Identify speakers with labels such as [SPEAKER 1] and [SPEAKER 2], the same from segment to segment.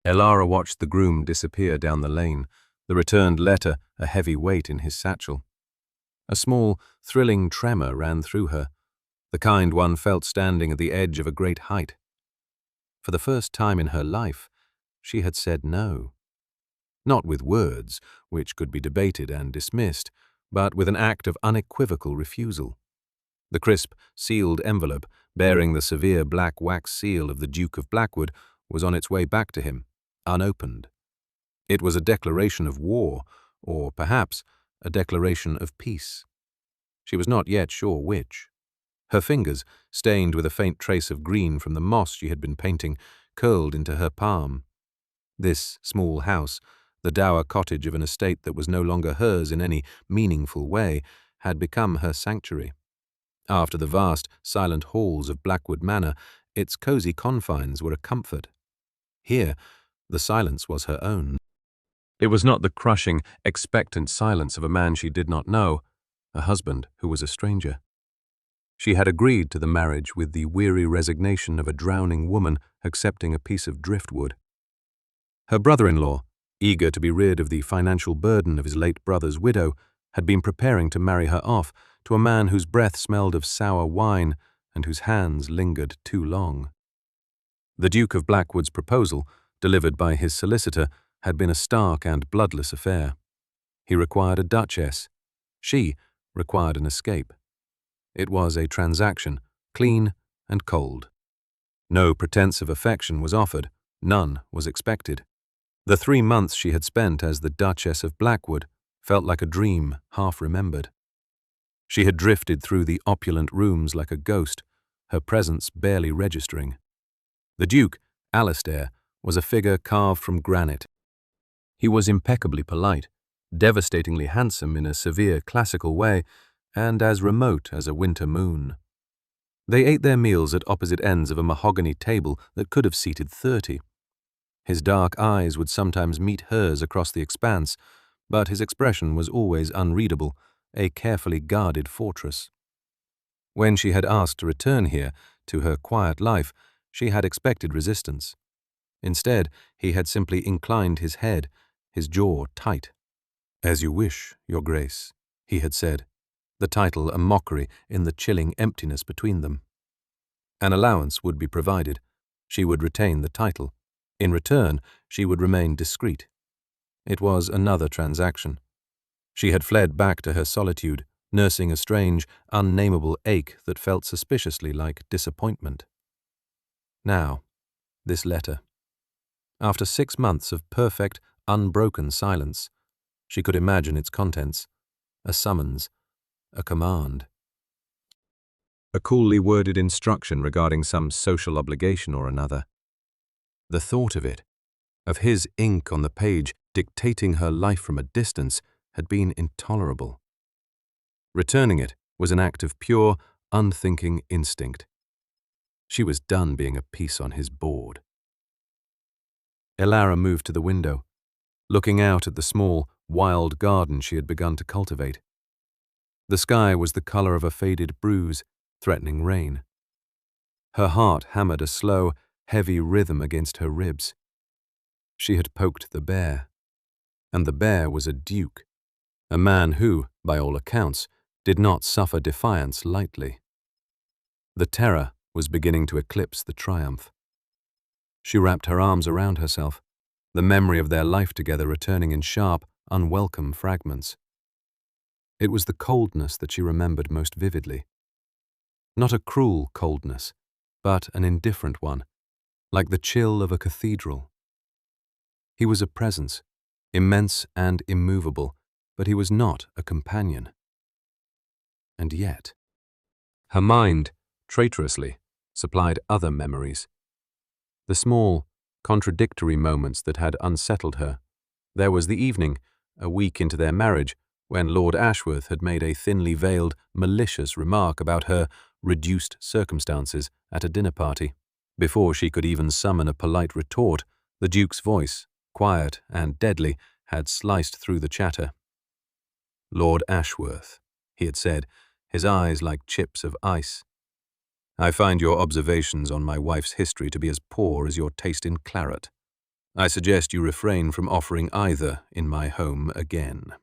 [SPEAKER 1] Elara watched the groom disappear down the lane, the returned letter a heavy weight in his satchel. A small, thrilling tremor ran through her, the kind one felt standing at the edge of a great height. For the first time in her life, she had said no. Not with words, which could be debated and dismissed, but with an act of unequivocal refusal. The crisp, sealed envelope, bearing the severe black wax seal of the Duke of Blackwood, was on its way back to him, unopened. It was a declaration of war, or perhaps a declaration of peace. She was not yet sure which. Her fingers, stained with a faint trace of green from the moss she had been painting, curled into her palm. This small house, the dower cottage of an estate that was no longer hers in any meaningful way, had become her sanctuary. After the vast, silent halls of Blackwood Manor, its cosy confines were a comfort. Here, the silence was her own. It was not the crushing, expectant silence of a man she did not know, a husband who was a stranger. She had agreed to the marriage with the weary resignation of a drowning woman accepting a piece of driftwood. Her brother-in-law, eager to be rid of the financial burden of his late brother's widow, had been preparing to marry her off to a man whose breath smelled of sour wine and whose hands lingered too long. The Duke of Blackwood's proposal, delivered by his solicitor, had been a stark and bloodless affair. He required a duchess. She required an escape. It was a transaction, clean and cold. No pretense of affection was offered, none was expected. The 3 months she had spent as the Duchess of Blackwood felt like a dream half remembered. She had drifted through the opulent rooms like a ghost, her presence barely registering. The Duke, Alastair, was a figure carved from granite. He was impeccably polite, devastatingly handsome in a severe classical way, and as remote as a winter moon. They ate their meals at opposite ends of a mahogany table that could have seated 30. His dark eyes would sometimes meet hers across the expanse, but his expression was always unreadable, a carefully guarded fortress. When she had asked to return here, to her quiet life, she had expected resistance. Instead, he had simply inclined his head, his jaw tight. "As you wish, Your Grace," he had said, the title a mockery in the chilling emptiness between them. An allowance would be provided. She would retain the title. In return, she would remain discreet. It was another transaction. She had fled back to her solitude, nursing a strange, unnameable ache that felt suspiciously like disappointment. Now, this letter. After 6 months of perfect, unbroken silence, she could imagine its contents. A summons, a command. A coolly worded instruction regarding some social obligation or another. The thought of it, of his ink on the page dictating her life from a distance, had been intolerable. Returning it was an act of pure, unthinking instinct. She was done being a piece on his board. Elara moved to the window, looking out at the small, wild garden she had begun to cultivate. The sky was the color of a faded bruise, threatening rain. Her heart hammered a slow, heavy rhythm against her ribs. She had poked the bear, and the bear was a duke, a man who, by all accounts, did not suffer defiance lightly. The terror was beginning to eclipse the triumph. She wrapped her arms around herself, the memory of their life together returning in sharp, unwelcome fragments. It was the coldness that she remembered most vividly. Not a cruel coldness, but an indifferent one, like the chill of a cathedral. He was a presence, immense and immovable, but he was not a companion. And yet, her mind, traitorously, supplied other memories. The small, contradictory moments that had unsettled her. There was the evening, a week into their marriage, when Lord Ashworth had made a thinly veiled, malicious remark about her reduced circumstances at a dinner party. Before she could even summon a polite retort, the Duke's voice, quiet and deadly, had sliced through the chatter. "Lord Ashworth," he had said, his eyes like chips of ice. "I find your observations on my wife's history to be as poor as your taste in claret. I suggest you refrain from offering either in my home again."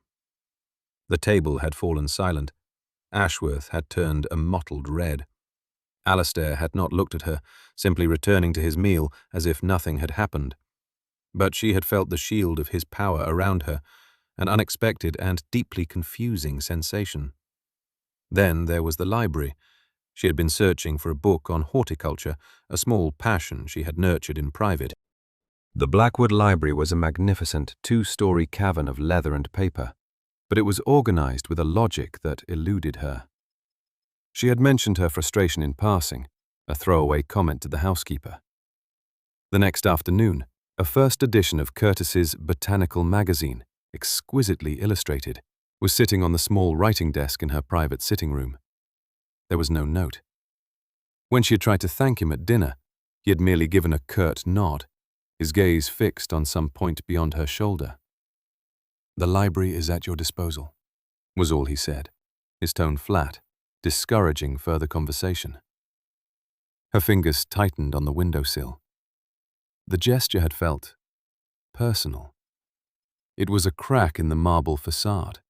[SPEAKER 1] The table had fallen silent. Ashworth had turned a mottled red. Alastair had not looked at her, simply returning to his meal as if nothing had happened. But she had felt the shield of his power around her, an unexpected and deeply confusing sensation. Then there was the library. She had been searching for a book on horticulture, a small passion she had nurtured in private. The Blackwood Library was a magnificent two-story cavern of leather and paper, but it was organized with a logic that eluded her. She had mentioned her frustration in passing, a throwaway comment to the housekeeper. The next afternoon, a first edition of Curtis's Botanical Magazine, exquisitely illustrated, was sitting on the small writing desk in her private sitting room. There was no note. When she had tried to thank him at dinner, he had merely given a curt nod, his gaze fixed on some point beyond her shoulder. "The library is at your disposal," was all he said, his tone flat, discouraging further conversation. Her fingers tightened on the windowsill. The gesture had felt personal. It was a crack in the marble facade,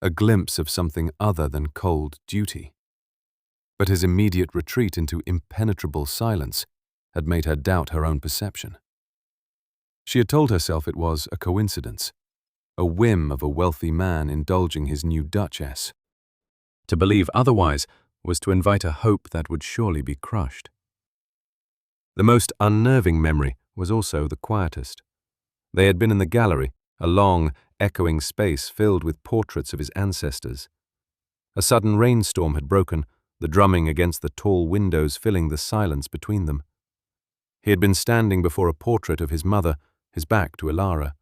[SPEAKER 1] a glimpse of something other than cold duty. But his immediate retreat into impenetrable silence had made her doubt her own perception. She had told herself it was a coincidence, a whim of a wealthy man indulging his new duchess. To believe otherwise was to invite a hope that would surely be crushed. The most unnerving memory was also the quietest. They had been in the gallery, a long, echoing space filled with portraits of his ancestors. A sudden rainstorm had broken, the drumming against the tall windows filling the silence between them. He had been standing before a portrait of his mother, his back to Ilara.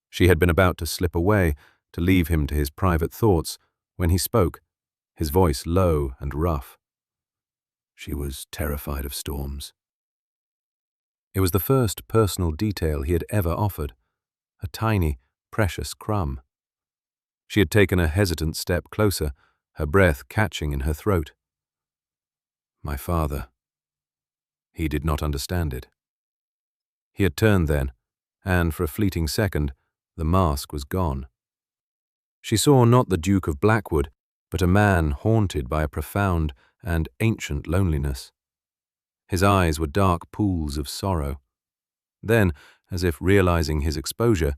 [SPEAKER 1] She had been about to slip away, to leave him to his private thoughts, when he spoke, his voice low and rough. She was terrified of storms. It was the first personal detail he had ever offered, a tiny, precious crumb. She had taken a hesitant step closer, her breath catching in her throat. My father. He did not understand it. He had turned then, and for a fleeting second, the mask was gone. She saw not the Duke of Blackwood, but a man haunted by a profound and ancient loneliness. His eyes were dark pools of sorrow. Then, as if realizing his exposure,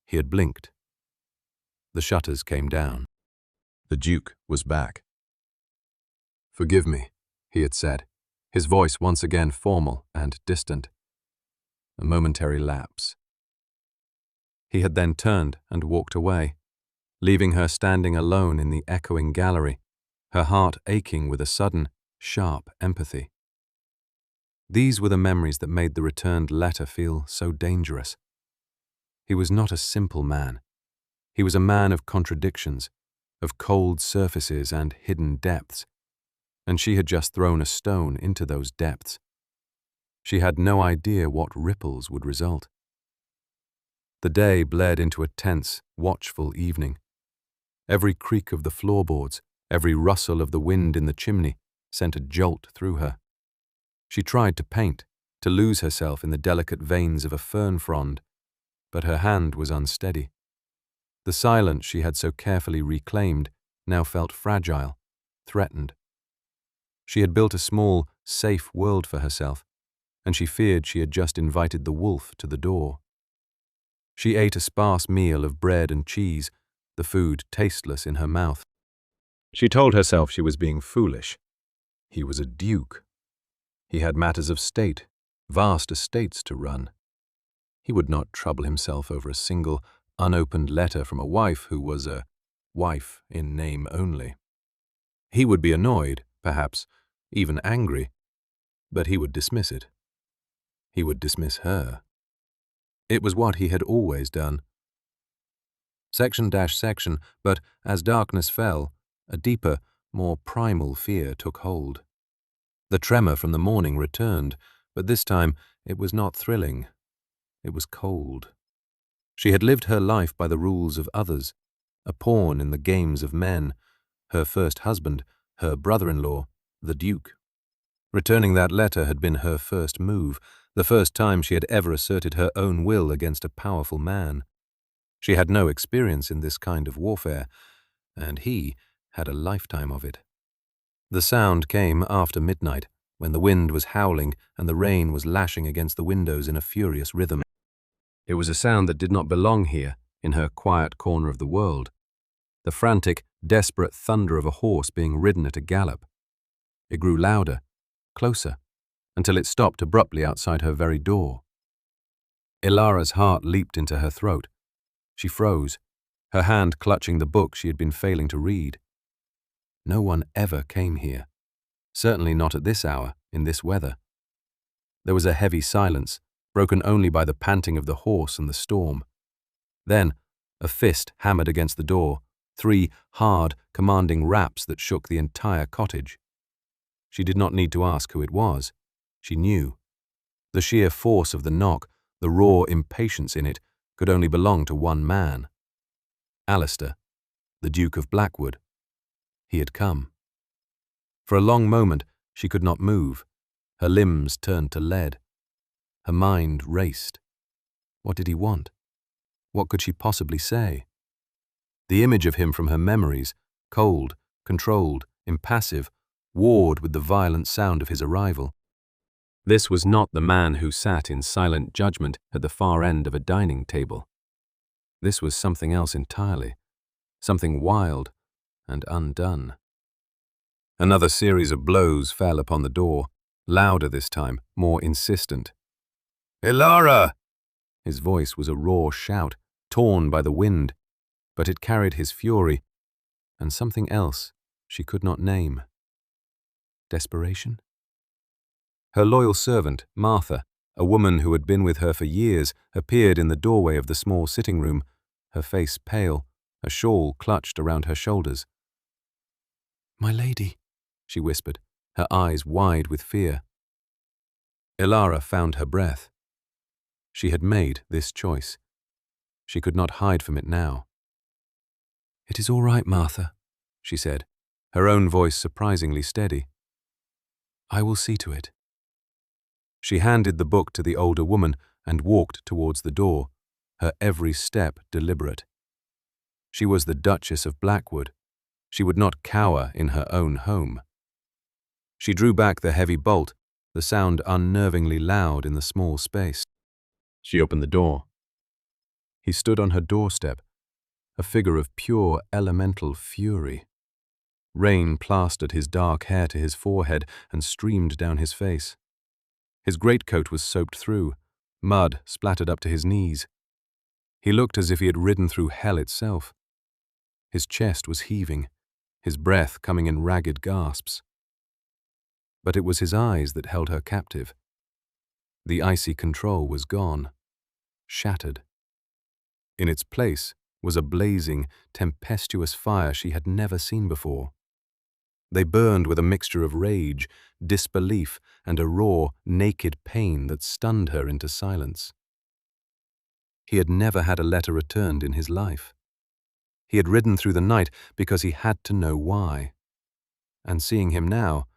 [SPEAKER 1] he had blinked. The shutters came down. The Duke was back. "Forgive me," he had said, his voice once again formal and distant. A momentary lapse. He had then turned and walked away, leaving her standing alone in the echoing gallery, her heart aching with a sudden, sharp empathy. These were the memories that made the returned letter feel so dangerous. He was not a simple man. He was a man of contradictions, of cold surfaces and hidden depths, and she had just thrown a stone into those depths. She had no idea what ripples would result. The day bled into a tense, watchful evening. Every creak of the floorboards, every rustle of the wind in the chimney sent a jolt through her. She tried to paint, to lose herself in the delicate veins of a fern frond, but her hand was unsteady. The silence she had so carefully reclaimed now felt fragile, threatened. She had built a small, safe world for herself, and she feared she had just invited the wolf to the door. She ate a sparse meal of bread and cheese, the food tasteless in her mouth. She told herself she was being foolish. He was a duke. He had matters of state, vast estates to run. He would not trouble himself over a single, unopened letter from a wife who was a wife in name only. He would be annoyed, perhaps, even angry, but he would dismiss it. He would dismiss her. It was what he had always done. Section, but as darkness fell, a deeper, more primal fear took hold. The tremor from the morning returned, but this time it was not thrilling. It was cold. She had lived her life by the rules of others, a pawn in the games of men, her first husband, her brother-in-law, the Duke. Returning that letter had been her first move, the first time she had ever asserted her own will against a powerful man. She had no experience in this kind of warfare, and he had a lifetime of it. The sound came after midnight, when the wind was howling and the rain was lashing against the windows in a furious rhythm. It was a sound that did not belong here, in her quiet corner of the world. The frantic, desperate thunder of a horse being ridden at a gallop. It grew louder, closer, until it stopped abruptly outside her very door. Ilara's heart leaped into her throat. She froze, her hand clutching the book she had been failing to read. No one ever came here, certainly not at this hour, in this weather. There was a heavy silence, broken only by the panting of the horse and the storm. Then, a fist hammered against the door, 3 hard, commanding raps that shook the entire cottage. She did not need to ask who it was. She knew. The sheer force of the knock, the raw impatience in it, could only belong to one man. Alistair, the Duke of Blackwood. He had come. For a long moment, she could not move. Her limbs turned to lead. Her mind raced. What did he want? What could she possibly say? The image of him from her memories, cold, controlled, impassive, warred with the violent sound of his arrival. This was not the man who sat in silent judgment at the far end of a dining table. This was something else entirely, something wild and undone. Another series of blows fell upon the door, louder this time, more insistent. "Elara!" His voice was a raw shout, torn by the wind, but it carried his fury, and something else she could not name. Desperation? Her loyal servant, Martha, a woman who had been with her for years, appeared in the doorway of the small sitting room, her face pale, a shawl clutched around her shoulders. "My lady," she whispered, her eyes wide with fear. Ilara found her breath. She had made this choice. She could not hide from it now. "It is all right, Martha," she said, her own voice surprisingly steady. "I will see to it." She handed the book to the older woman and walked towards the door, her every step deliberate. She was the Duchess of Blackwood. She would not cower in her own home. She drew back the heavy bolt, the sound unnervingly loud in the small space. She opened the door. He stood on her doorstep, a figure of pure elemental fury. Rain plastered his dark hair to his forehead and streamed down his face. His greatcoat was soaked through, mud splattered up to his knees. He looked as if he had ridden through hell itself. His chest was heaving, his breath coming in ragged gasps. But it was his eyes that held her captive. The icy control was gone, shattered. In its place was a blazing, tempestuous fire she had never seen before. They burned with a mixture of rage, disbelief, and a raw, naked pain that stunned her into silence. He had never had a letter returned in his life. He had ridden through the night because he had to know why. And seeing him now,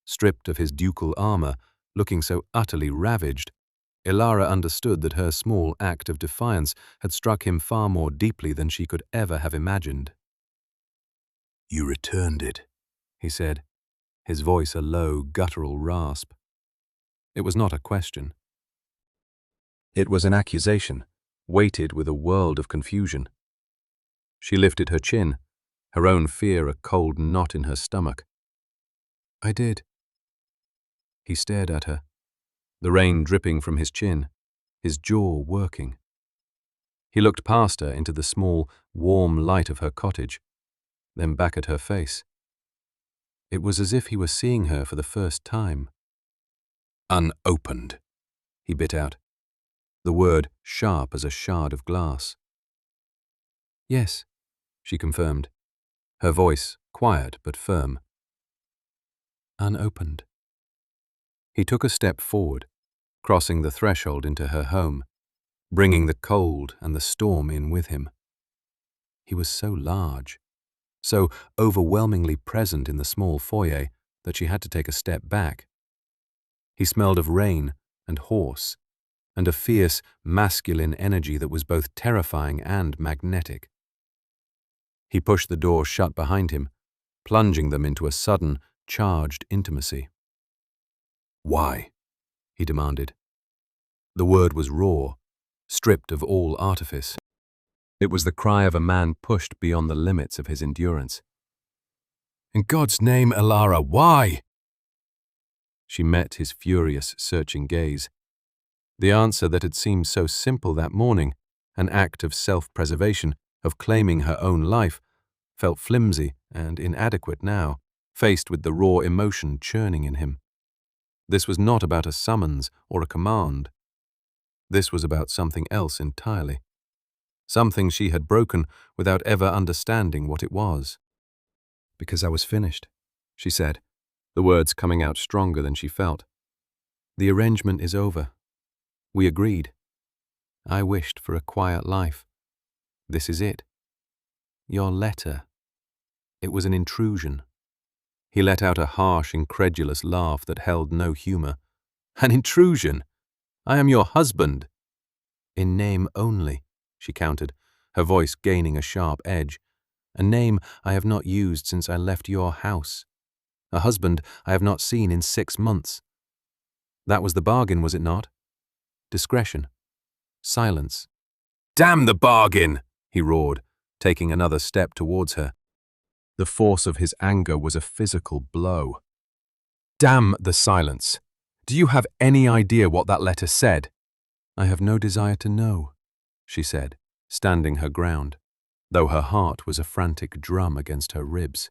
[SPEAKER 1] stripped of his ducal armor, looking so utterly ravaged, Ilara understood that her small act of defiance had struck him far more deeply than she could ever have imagined. "You returned it," he said, his voice a low, guttural rasp. It was not a question. It was an accusation, weighted with a world of confusion. She lifted her chin, her own fear a cold knot in her stomach. "I did." He stared at her, the rain dripping from his chin, his jaw working. He looked past her into the small, warm light of her cottage, then back at her face. It was as if he were seeing her for the first time. "Unopened," he bit out, the word sharp as a shard of glass. "Yes," she confirmed, her voice quiet but firm. "Unopened." He took a step forward, crossing the threshold into her home, bringing the cold and the storm in with him. He was so large, so overwhelmingly present in the small foyer that she had to take a step back. He smelled of rain, and hoarse, and a fierce, masculine energy that was both terrifying and magnetic. He pushed the door shut behind him, plunging them into a sudden, charged intimacy. "Why?" he demanded. The word was raw, stripped of all artifice. It was the cry of a man pushed beyond the limits of his endurance. "In God's name, Elara, why?" She met his furious, searching gaze. The answer that had seemed so simple that morning, an act of self-preservation, of claiming her own life, felt flimsy and inadequate now, faced with the raw emotion churning in him. This was not about a summons or a command. This was about something else entirely. Something she had broken without ever understanding what it was. "Because I was finished," she said, the words coming out stronger than she felt. "The arrangement is over. We agreed. I wished for a quiet life. This is it. Your letter. It was an intrusion." He let out a harsh, incredulous laugh that held no humor. "An intrusion? I am your husband." "In name only," she countered, her voice gaining a sharp edge. "A name I have not used since I left your house. A husband I have not seen in 6 months. That was the bargain, was it not? Discretion. Silence." "Damn the bargain!" he roared, taking another step towards her. The force of his anger was a physical blow. "Damn the silence! Do you have any idea what that letter said?" "I have no desire to know," she said, standing her ground, though her heart was a frantic drum against her ribs.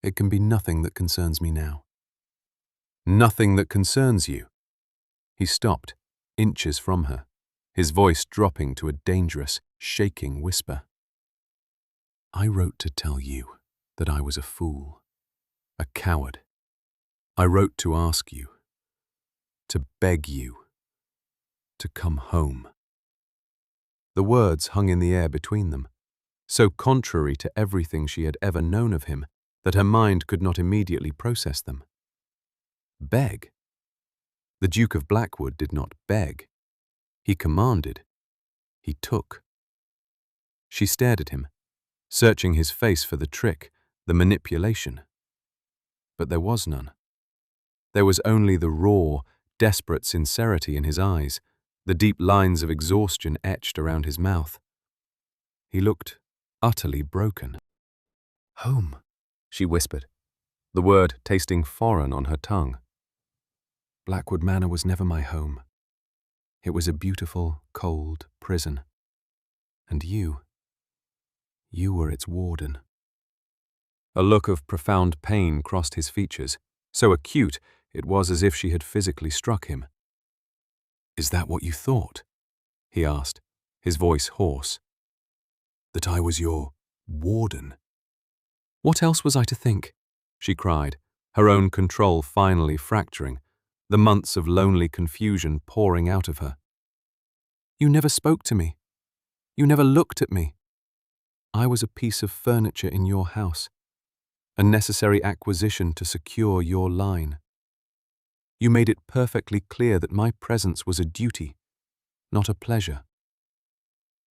[SPEAKER 1] "It can be nothing that concerns me now." "Nothing that concerns you?" He stopped, inches from her, his voice dropping to a dangerous, shaking whisper. "I wrote to tell you that I was a fool, a coward. I wrote to ask you, to beg you, to come home." The words hung in the air between them, so contrary to everything she had ever known of him that her mind could not immediately process them. Beg? The Duke of Blackwood did not beg. He commanded. He took. She stared at him, searching his face for the trick, the manipulation. But there was none. There was only the raw, desperate sincerity in his eyes, the deep lines of exhaustion etched around his mouth. He looked utterly broken. "Home," she whispered, the word tasting foreign on her tongue. "Blackwood Manor was never my home. It was a beautiful, cold prison. And you were its warden." A look of profound pain crossed his features, so acute it was as if she had physically struck him. "Is that what you thought?" he asked, his voice hoarse. "That I was your warden?" "What else was I to think?" she cried, her own control finally fracturing, the months of lonely confusion pouring out of her. "You never spoke to me. You never looked at me. I was a piece of furniture in your house, a necessary acquisition to secure your line. You made it perfectly clear that my presence was a duty, not a pleasure."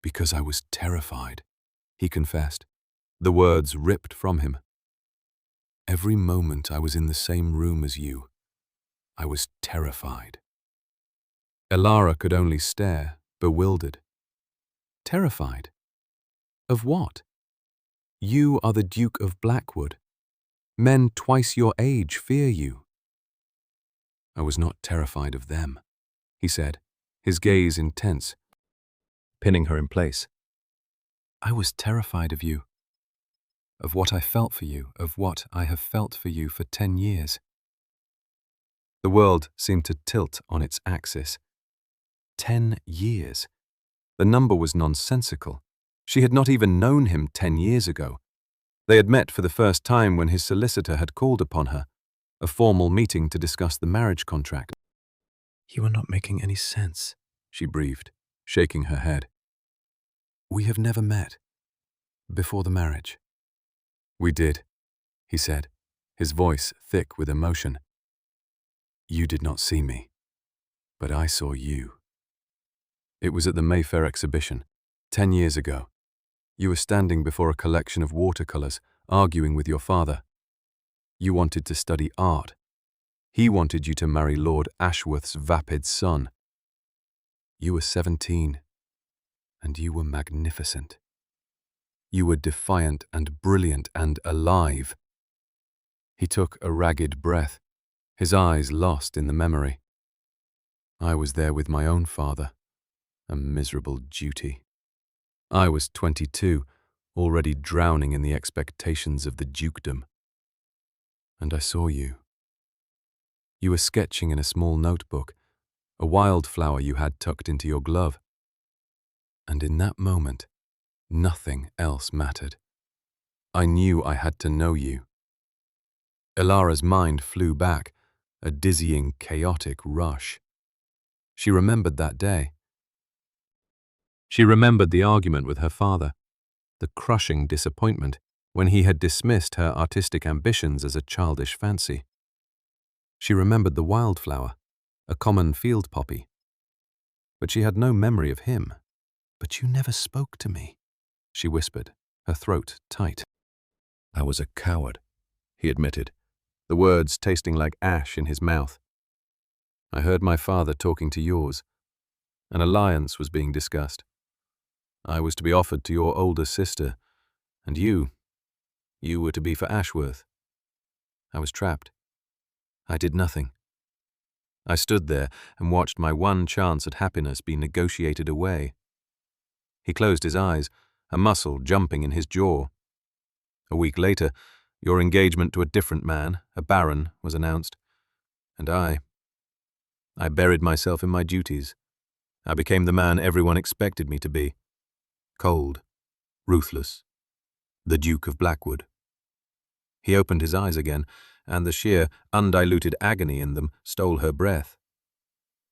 [SPEAKER 1] "Because I was terrified," he confessed, the words ripped from him. "Every moment I was in the same room as you, I was terrified." Elara could only stare, bewildered. "Terrified? Of what? You are the Duke of Blackwood. Men twice your age fear you." "I was not terrified of them," he said, his gaze intense, pinning her in place. "I was terrified of you, of what I felt for you, of what I have felt for you for 10 years. The world seemed to tilt on its axis. 10 years. The number was nonsensical. She had not even known him 10 years ago. They had met for the first time when his solicitor had called upon her, a formal meeting to discuss the marriage contract. "You are not making any sense," she breathed, shaking her head. "We have never met before the marriage." "We did," he said, his voice thick with emotion. "You did not see me." But I saw you. It was at the Mayfair exhibition, 10 years ago. You were standing before a collection of watercolors, arguing with your father. You wanted to study art. He wanted you to marry Lord Ashworth's vapid son. You were 17, and you were magnificent. You were defiant and brilliant and alive. He took a ragged breath, his eyes lost in the memory. I was there with my own father, a miserable duty. I was 22, already drowning in the expectations of the dukedom. And I saw you. You were sketching in a small notebook, a wildflower you had tucked into your glove. And in that moment, nothing else mattered. I knew I had to know you. Elara's mind flew back, a dizzying, chaotic rush. She remembered that day. She remembered the argument with her father, the crushing disappointment when he had dismissed her artistic ambitions as a childish fancy. She remembered the wildflower, a common field poppy. But she had no memory of him. "But you never spoke to me," she whispered, her throat tight. "I was a coward," he admitted, the words tasting like ash in his mouth. "I heard my father talking to yours. An alliance was being discussed. I was to be offered to your older sister, and you were to be for Ashworth. I was trapped. I did nothing. I stood there and watched my one chance at happiness be negotiated away." He closed his eyes, a muscle jumping in his jaw. "A week later, your engagement to a different man, a baron, was announced. And I buried myself in my duties. I became the man everyone expected me to be. Cold, ruthless, the Duke of Blackwood." He opened his eyes again, and the sheer, undiluted agony in them stole her breath.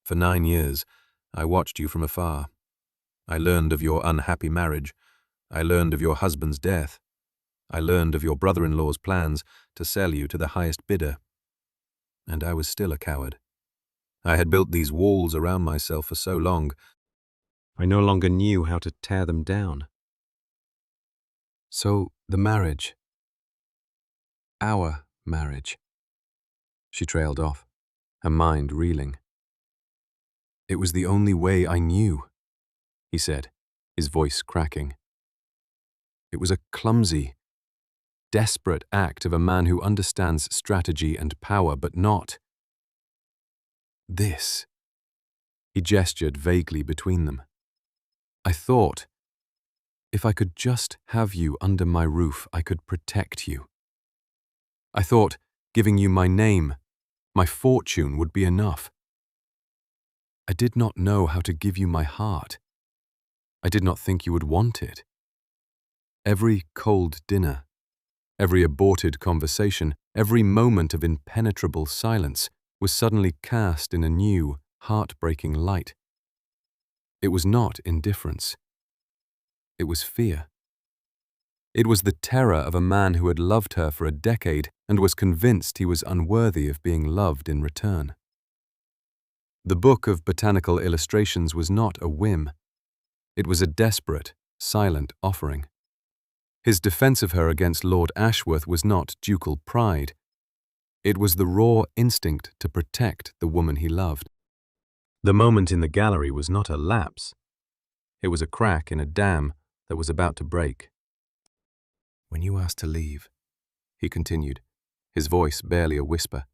[SPEAKER 1] "For 9 years, I watched you from afar. I learned of your unhappy marriage. I learned of your husband's death. I learned of your brother-in-law's plans to sell you to the highest bidder. And I was still a coward. I had built these walls around myself for so long, I no longer knew how to tear them down. So the marriage, our marriage," she trailed off, her mind reeling. "It was the only way I knew," he said, his voice cracking. "It was a clumsy, desperate act of a man who understands strategy and power, but not this." He gestured vaguely between them. "I thought, if I could just have you under my roof, I could protect you. I thought giving you my name, my fortune would be enough. I did not know how to give you my heart. I did not think you would want it. Every cold dinner, every aborted conversation, every moment of impenetrable silence was suddenly cast in a new, heartbreaking light. It was not indifference. It was fear. It was the terror of a man who had loved her for a decade and was convinced he was unworthy of being loved in return. The book of botanical illustrations was not a whim. It was a desperate, silent offering. His defense of her against Lord Ashworth was not ducal pride. It was the raw instinct to protect the woman he loved. The moment in the gallery was not a lapse. It was a crack in a dam that was about to break. "When you asked to leave," he continued, his voice barely a whisper,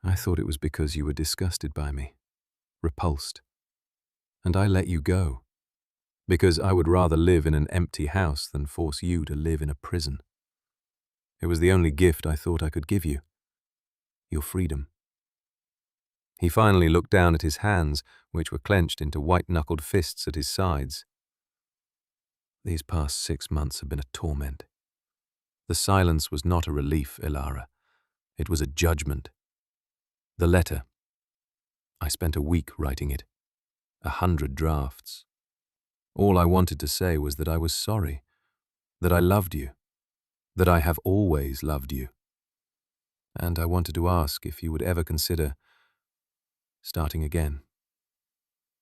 [SPEAKER 1] "I thought it was because you were disgusted by me, repulsed. And I let you go, because I would rather live in an empty house than force you to live in a prison. It was the only gift I thought I could give you, your freedom." He finally looked down at his hands, which were clenched into white-knuckled fists at his sides. "These past 6 months have been a torment. The silence was not a relief, Elara. It was a judgment. The letter. I spent a week writing it. 100 drafts. All I wanted to say was that I was sorry, that I loved you, that I have always loved you. And I wanted to ask if you would ever consider starting again.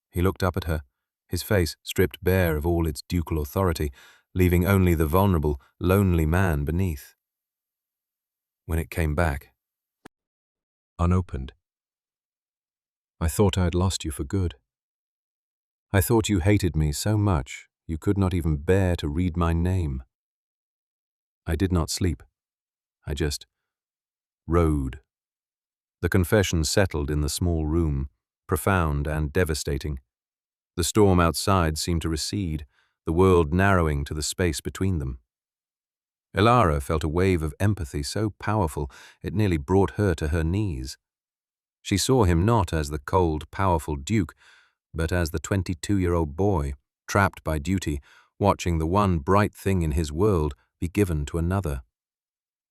[SPEAKER 1] He looked up at her, his face stripped bare of all its ducal authority, leaving only the vulnerable, lonely man beneath. When it came back, unopened, I thought I had lost you for good. I thought you hated me so much you could not even bear to read my name. I did not sleep. I just rode. The confession settled in the small room, profound and devastating. The storm outside seemed to recede, the world narrowing to the space between them. Elara felt a wave of empathy so powerful it nearly brought her to her knees. She saw him not as the cold, powerful Duke, but as the 22-year-old boy, trapped by duty, watching the one bright thing in his world be given to another.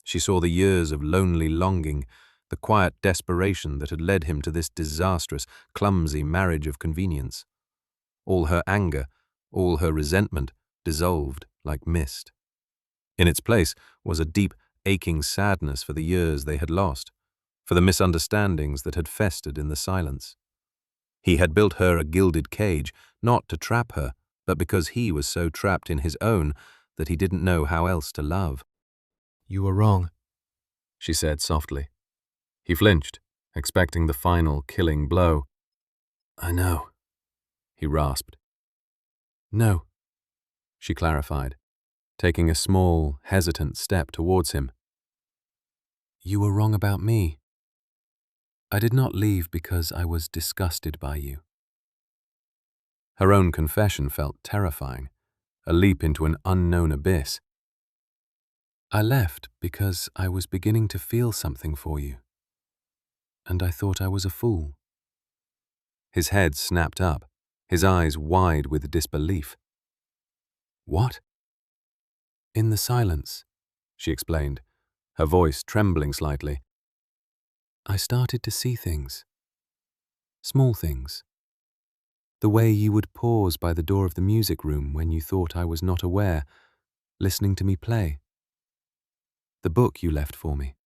[SPEAKER 1] She saw the years of lonely longing, the quiet desperation that had led him to this disastrous, clumsy marriage of convenience. All her anger, all her resentment dissolved like mist. In its place was a deep, aching sadness for the years they had lost, for the misunderstandings that had festered in the silence. He had built her a gilded cage, not to trap her, but because he was so trapped in his own that he didn't know how else to love. "You were wrong," she said softly. He flinched, expecting the final, killing blow. "I know," he rasped. "No," she clarified, taking a small, hesitant step towards him. "You were wrong about me. I did not leave because I was disgusted by you." Her own confession felt terrifying, a leap into an unknown abyss. "I left because I was beginning to feel something for you, and I thought I was a fool." His head snapped up, his eyes wide with disbelief. "What?" "In the silence," she explained, her voice trembling slightly, "I started to see things. Small things. The way you would pause by the door of the music room when you thought I was not aware, listening to me play. The book you left for me.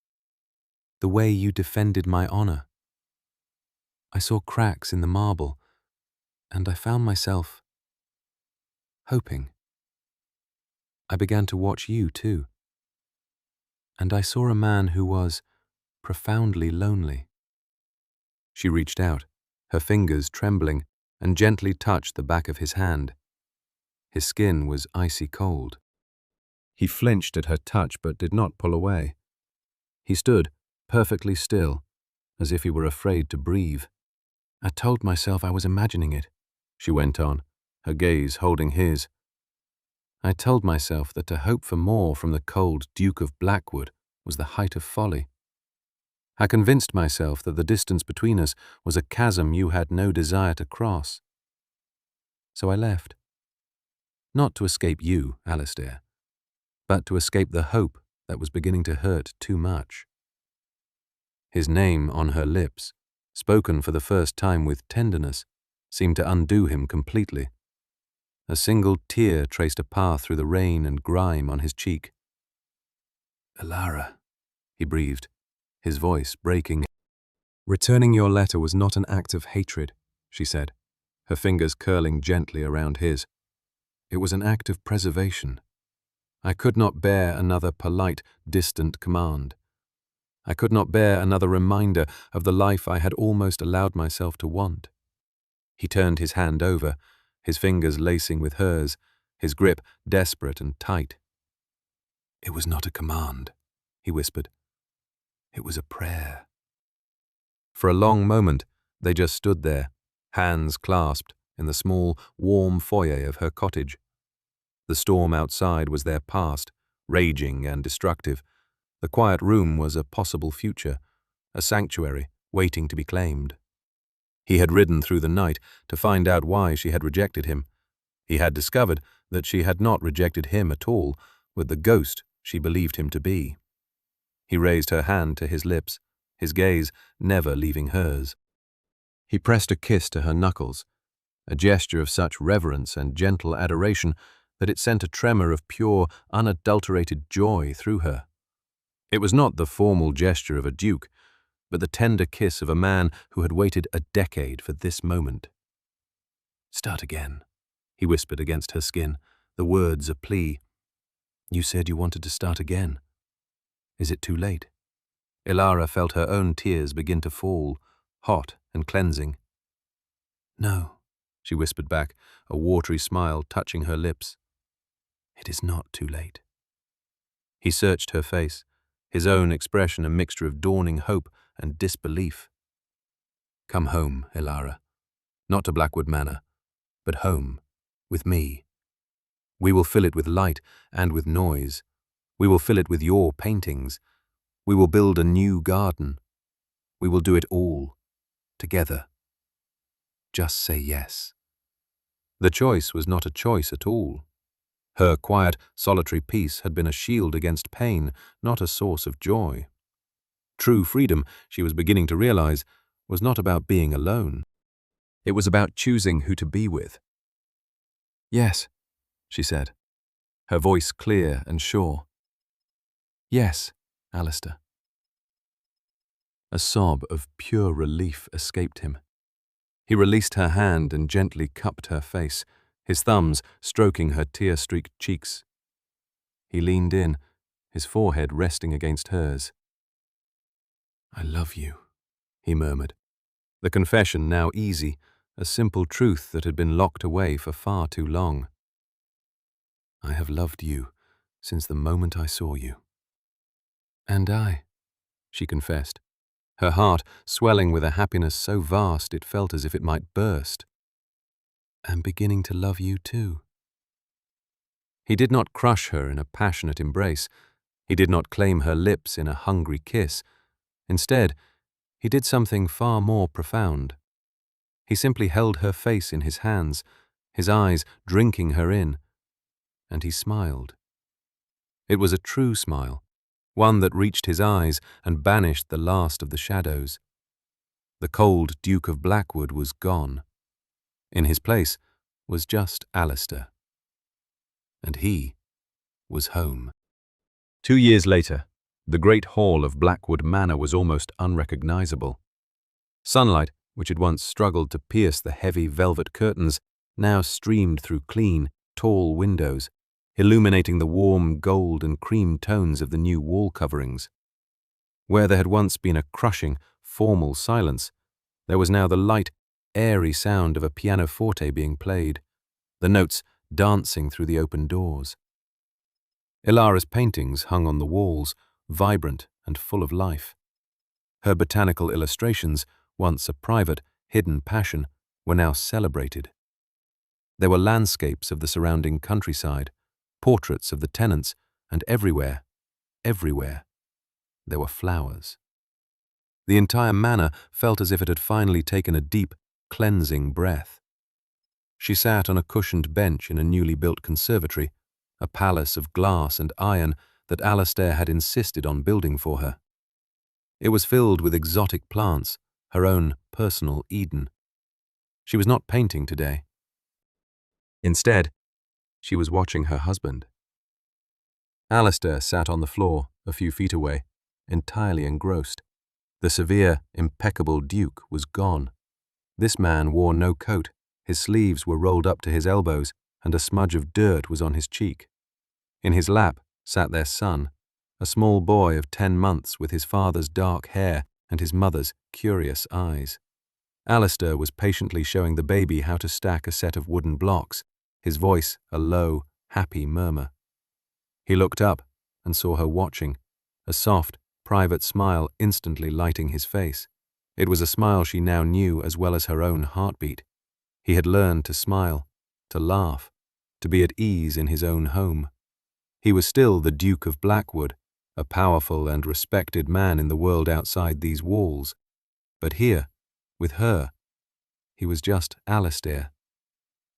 [SPEAKER 1] The way you defended my honor. I saw cracks in the marble, and I found myself hoping. I began to watch you too. And I saw a man who was profoundly lonely." She reached out, her fingers trembling, and gently touched the back of his hand. His skin was icy cold. He flinched at her touch but did not pull away. He stood, perfectly still, as if he were afraid to breathe. "I told myself I was imagining it," she went on, her gaze holding his. "I told myself that to hope for more from the cold Duke of Blackwood was the height of folly. I convinced myself that the distance between us was a chasm you had no desire to cross. So I left. Not to escape you, Alistair, but to escape the hope that was beginning to hurt too much." His name on her lips, spoken for the first time with tenderness, seemed to undo him completely. A single tear traced a path through the rain and grime on his cheek. "Elara," he breathed, his voice breaking. "Returning your letter was not an act of hatred," she said, her fingers curling gently around his. "It was an act of preservation. I could not bear another polite, distant command. I could not bear another reminder of the life I had almost allowed myself to want." He turned his hand over, his fingers lacing with hers, his grip desperate and tight. "It was not a command," he whispered. "It was a prayer." For a long moment, they just stood there, hands clasped, in the small, warm foyer of her cottage. The storm outside was their past, raging and destructive. The quiet room was a possible future, a sanctuary waiting to be claimed. He had ridden through the night to find out why she had rejected him. He had discovered that she had not rejected him at all, with the ghost she believed him to be. He raised her hand to his lips, his gaze never leaving hers. He pressed a kiss to her knuckles, a gesture of such reverence and gentle adoration that it sent a tremor of pure, unadulterated joy through her. It was not the formal gesture of a duke, but the tender kiss of a man who had waited a decade for this moment. "Start again," he whispered against her skin, the words a plea. "You said you wanted to start again. Is it too late?" Ilara felt her own tears begin to fall, hot and cleansing. "No," she whispered back, a watery smile touching her lips. "It is not too late." He searched her face, his own expression a mixture of dawning hope and disbelief. "Come home, Ilara. Not to Blackwood Manor, but home, with me. We will fill it with light and with noise. We will fill it with your paintings. We will build a new garden. We will do it all, together. Just say yes." The choice was not a choice at all. Her quiet, solitary peace had been a shield against pain, not a source of joy. True freedom, she was beginning to realize, was not about being alone. It was about choosing who to be with. "Yes," she said, her voice clear and sure. "Yes, Alistair." A sob of pure relief escaped him. He released her hand and gently cupped her face, his thumbs stroking her tear-streaked cheeks. He leaned in, his forehead resting against hers. "I love you," he murmured, the confession now easy, a simple truth that had been locked away for far too long. "I have loved you since the moment I saw you." "And I," she confessed, her heart swelling with a happiness so vast it felt as if it might burst. "Am beginning to love you too." He did not crush her in a passionate embrace. He did not claim her lips in a hungry kiss. Instead, he did something far more profound. He simply held her face in his hands, his eyes drinking her in, and he smiled. It was a true smile, one that reached his eyes and banished the last of the shadows. The cold Duke of Blackwood was gone. In his place was just Alistair. And he was home. 2 years later, the great hall of Blackwood Manor was almost unrecognizable. Sunlight, which had once struggled to pierce the heavy velvet curtains, now streamed through clean, tall windows, illuminating the warm gold and cream tones of the new wall coverings. Where there had once been a crushing, formal silence, there was now the light, airy sound of a pianoforte being played, the notes dancing through the open doors. Ilara's paintings hung on the walls, vibrant and full of life. Her botanical illustrations, once a private, hidden passion, were now celebrated. There were landscapes of the surrounding countryside, portraits of the tenants, and everywhere, there were flowers. The entire manor felt as if it had finally taken a deep, cleansing breath. She sat on a cushioned bench in a newly built conservatory, a palace of glass and iron that Alistair had insisted on building for her. It was filled with exotic plants, her own personal Eden. She was not painting today. Instead, she was watching her husband. Alistair sat on the floor, a few feet away, entirely engrossed. The severe, impeccable Duke was gone. This man wore no coat, his sleeves were rolled up to his elbows, and a smudge of dirt was on his cheek. In his lap sat their son, a small boy of 10 months with his father's dark hair and his mother's curious eyes. Alistair was patiently showing the baby how to stack a set of wooden blocks, his voice a low, happy murmur. He looked up and saw her watching, a soft, private smile instantly lighting his face. It was a smile she now knew as well as her own heartbeat. He had learned to smile, to laugh, to be at ease in his own home. He was still the Duke of Blackwood, a powerful and respected man in the world outside these walls. But here, with her, he was just Alistair,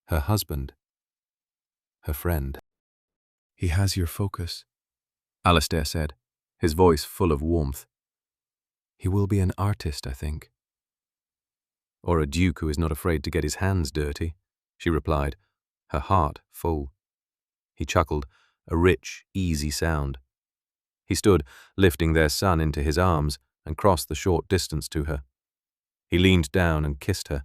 [SPEAKER 1] her husband, her friend. "He has your focus," Alistair said, his voice full of warmth. "He will be an artist, I think." "Or a duke who is not afraid to get his hands dirty," she replied, her heart full. He chuckled, a rich, easy sound. He stood, lifting their son into his arms, and crossed the short distance to her. He leaned down and kissed her,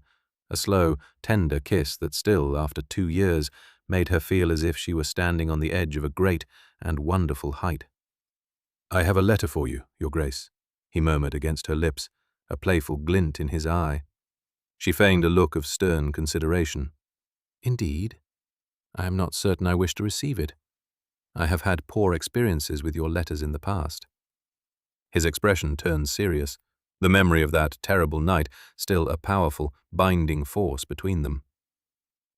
[SPEAKER 1] a slow, tender kiss that still, after 2 years, made her feel as if she were standing on the edge of a great and wonderful height. "I have a letter for you, Your Grace," he murmured against her lips, a playful glint in his eye. She feigned a look of stern consideration. "Indeed? I am not certain I wish to receive it. I have had poor experiences with your letters in the past." His expression turned serious, the memory of that terrible night still a powerful, binding force between them.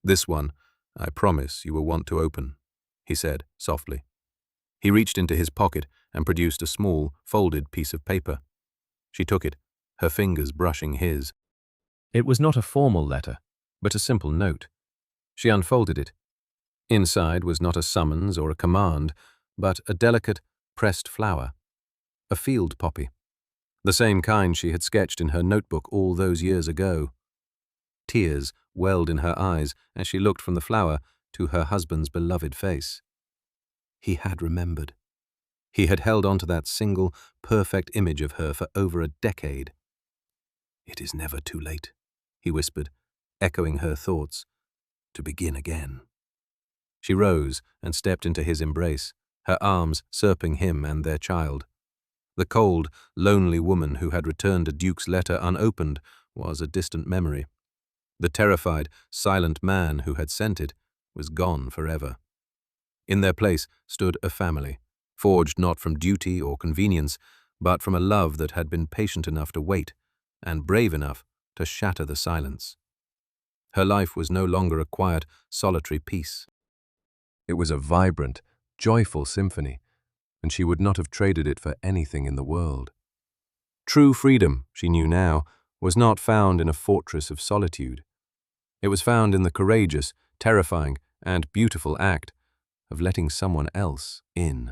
[SPEAKER 1] "This one, I promise you will want to open," he said softly. He reached into his pocket and produced a small, folded piece of paper. She took it, her fingers brushing his. It was not a formal letter, but a simple note. She unfolded it. Inside was not a summons or a command, but a delicate, pressed flower, a field poppy, the same kind she had sketched in her notebook all those years ago. Tears welled in her eyes as she looked from the flower to her husband's beloved face. He had remembered. He had held on to that single, perfect image of her for over a decade. "It is never too late," he whispered, echoing her thoughts, "to begin again." She rose and stepped into his embrace, her arms circling him and their child. The cold, lonely woman who had returned a Duke's letter unopened was a distant memory. The terrified, silent man who had sent it was gone forever. In their place stood a family, forged not from duty or convenience, but from a love that had been patient enough to wait and brave enough to shatter the silence. Her life was no longer a quiet, solitary piece. It was a vibrant, joyful symphony, and she would not have traded it for anything in the world. True freedom, she knew now, was not found in a fortress of solitude. It was found in the courageous, terrifying, and beautiful act of letting someone else in.